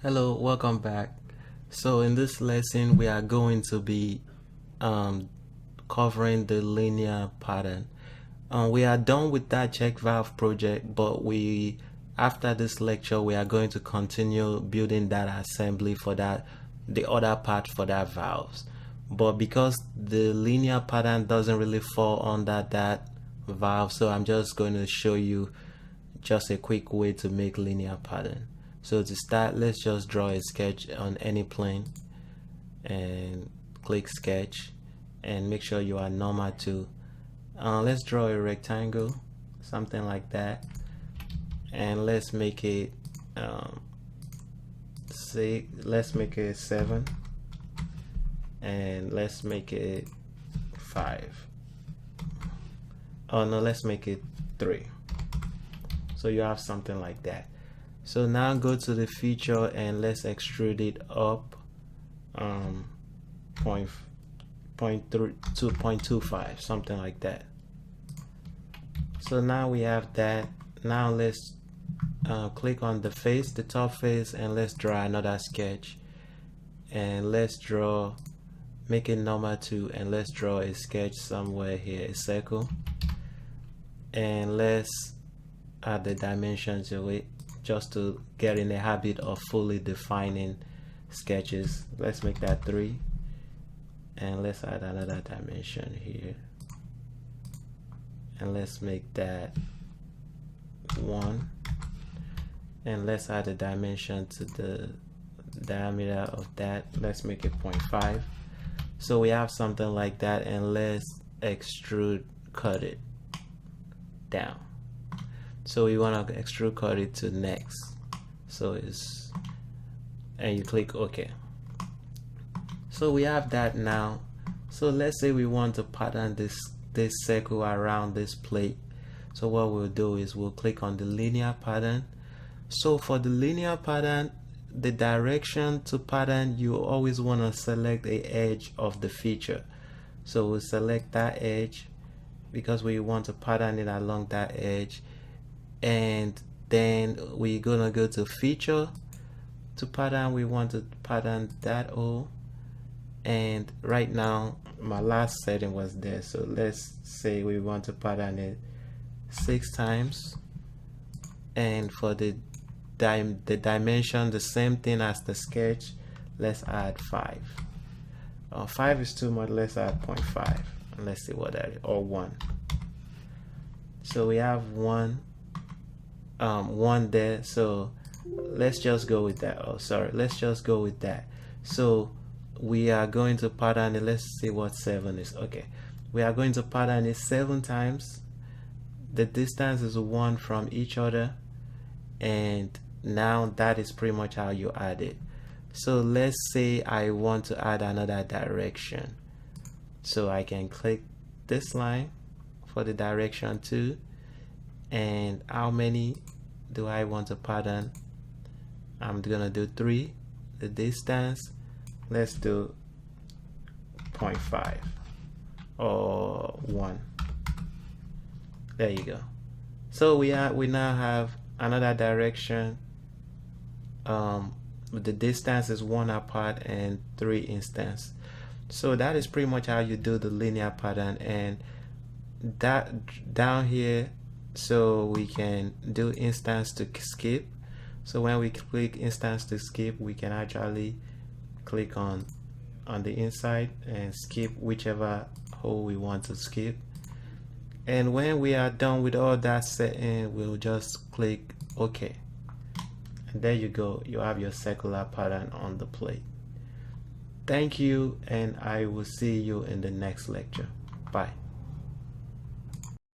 Hello, welcome back. So in this lesson we are going to be covering the linear pattern. We are done with that check valve project, but after this lecture we are going to continue building that assembly for the other part for that valves. But because the linear pattern doesn't really fall under that valve, so I'm just going to show you just a quick way to make linear pattern. So to start, let's just draw a sketch on any plane and click sketch and make sure you are normal too. Let's draw a rectangle, something like that, and let's make it let's make it 7 and let's make it 5. Oh no, let's make it 3. So you have something like that. So now go to the feature and let's extrude it up 2.25, something like that. So now we have that. Now let's click on the face, the top face, and let's draw another sketch. And let's make it normal too, and let's draw a sketch somewhere here, a circle. And let's add the dimension to it, just to get in the habit of fully defining sketches. Let's make that 3, and let's add another dimension here, and let's make that 1, and let's add a dimension to the diameter of that. Let's make it 0.5. So we have something like that, and let's extrude cut it down. So we want to extrude cut it to next. So and you click OK. So we have that now. So let's say we want to pattern this circle around this plate. So what we'll do is we'll click on the linear pattern. So for the linear pattern, the direction to pattern, you always want to select a edge of the feature. So we'll select that edge because we want to pattern it along that edge. And then we're gonna go to feature to pattern. We want to pattern that O, and right now my last setting was there, so let's say we want to pattern it 6 times. And for the dimension, the same thing as the sketch, let's add 5. 5 is too much, let's add 0.5, and let's see what that is, or 1. So we have 1 there, so let's just go with that. Oh sorry, let's just go with that. So we are going to pattern it. Let's see what 7 is. Okay, we are going to pattern it 7 times. The distance is 1 from each other, and now that is pretty much how you add it. So let's say I want to add another direction, so I can click this line for the direction 2. And how many do I want to pattern? I'm gonna do 3. The distance, let's do 0.5 or 1. There you go. So we now have another direction. The distance is 1 apart and 3 instance. So that is pretty much how you do the linear pattern. And that down here, so we can do instance to skip. So when we click instance to skip, we can actually click on the inside and skip whichever hole we want to skip. And when we are done with all that setting, we'll just click OK. And there you go, you have your circular pattern on the plate. Thank you, and I will see you in the next lecture. Bye.